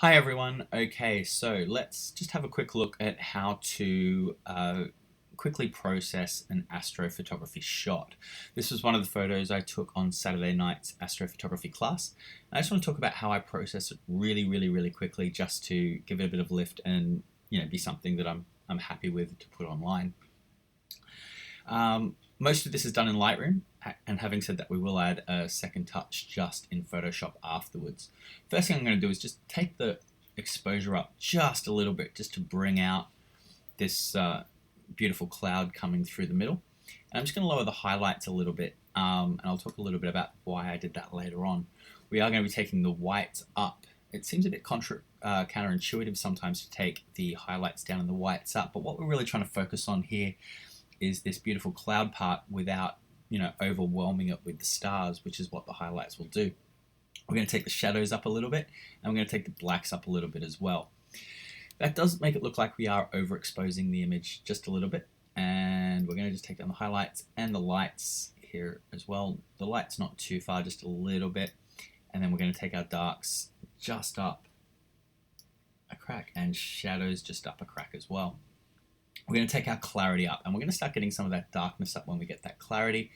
Hi everyone. Okay, so let's just have a quick look at how to quickly process an astrophotography shot. This was one of the photos I took on Saturday night's astrophotography class. I just want to talk about how I process it really quickly, just to give it a bit of lift and be something that I'm happy with to put online. Most of this is done in Lightroom, and having said that, we will add a second touch just in Photoshop afterwards. First thing I'm going to do is just take the exposure up just a little bit, just to bring out this beautiful cloud coming through the middle. And I'm just going to lower the highlights a little bit, and I'll talk a little bit about why I did that later on. We are going to be taking the whites up. It seems a bit counterintuitive sometimes to take the highlights down and the whites up, but what we're really trying to focus on here is this beautiful cloud part without overwhelming it with the stars, which is what the highlights will do. We're going to take the shadows up a little bit, and we're going to take the blacks up a little bit as well. That does make it look like we are overexposing the image just a little bit, and we're going to just take down the highlights and the lights here as well. The lights not too far, just a little bit, and then we're going to take our darks just up a crack and shadows just up a crack as well. We're going to take our clarity up, and we're going to start getting some of that darkness up when we get that clarity,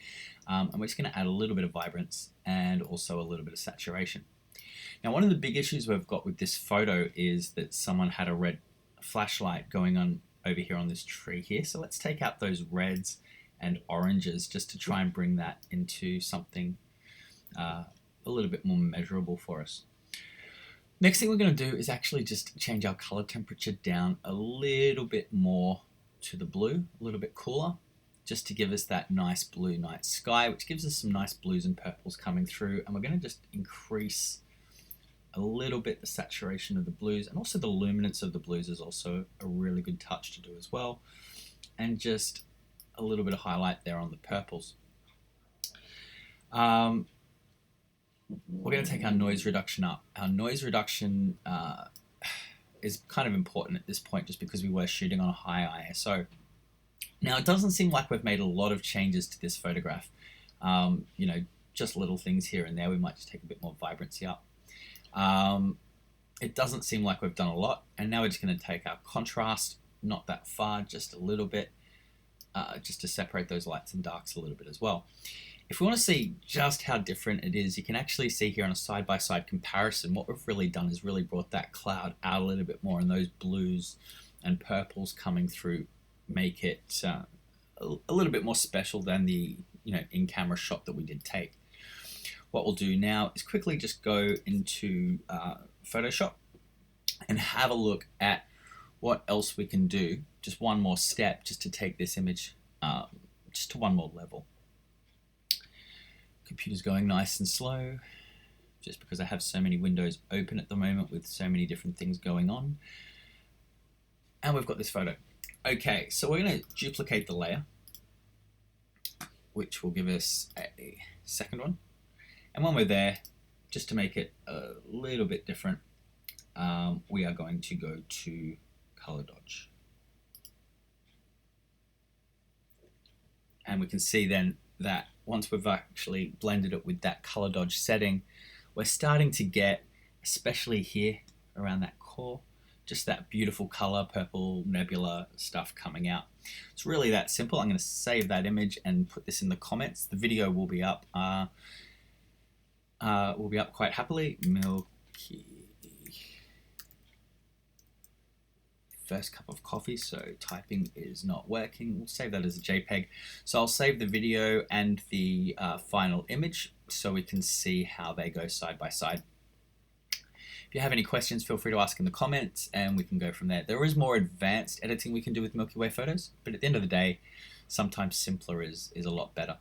and we're just going to add a little bit of vibrance and also a little bit of saturation. Now, one of the big issues we've got with this photo is that someone had a red flashlight going on over here on this tree here, so let's take out those reds and oranges just to try and bring that into something a little bit more measurable for us. Next thing we're going to do is actually just change our color temperature down a little bit more to the blue, a little bit cooler, just to give us that nice blue night sky, which gives us some nice blues and purples coming through. And we're going to just increase a little bit the saturation of the blues, and also the luminance of the blues is also a really good touch to do as well. And just a little bit of highlight there on the purples. We're going to take our noise reduction up. Our noise reduction is kind of important at this point, just because we were shooting on a high ISO. Now, it doesn't seem like we've made a lot of changes to this photograph. Just little things here and there. We might just take a bit more vibrancy up. It doesn't seem like we've done a lot. And now we're just going to take our contrast, not that far, just a little bit, just to separate those lights and darks a little bit as well. If we want to see just how different it is, you can actually see here on a side-by-side comparison, what we've really done is really brought that cloud out a little bit more, and those blues and purples coming through make it a little bit more special than the in-camera shot that we did take. What we'll do now is quickly just go into Photoshop and have a look at what else we can do. Just one more step, just to take this image just to one more level. Computer's going nice and slow, just because I have so many windows open at the moment with so many different things going on. And we've got this photo. Okay, so we're going to duplicate the layer, which will give us a second one. And when we're there, just to make it a little bit different, we are going to go to color dodge. And we can see then that once we've actually blended it with that color dodge setting, we're starting to get, especially here around that core, just that beautiful color, purple nebula stuff coming out. It's really that simple. I'm going to save that image and put this in the comments. The video will be up quite happily. Milky first cup of coffee, so typing is not working. We'll save that as a JPEG. So I'll save the video and the final image so we can see how they go side by side. If you have any questions, feel free to ask in the comments, and we can go from there. There is more advanced editing we can do with Milky Way photos, but at the end of the day, sometimes simpler is a lot better.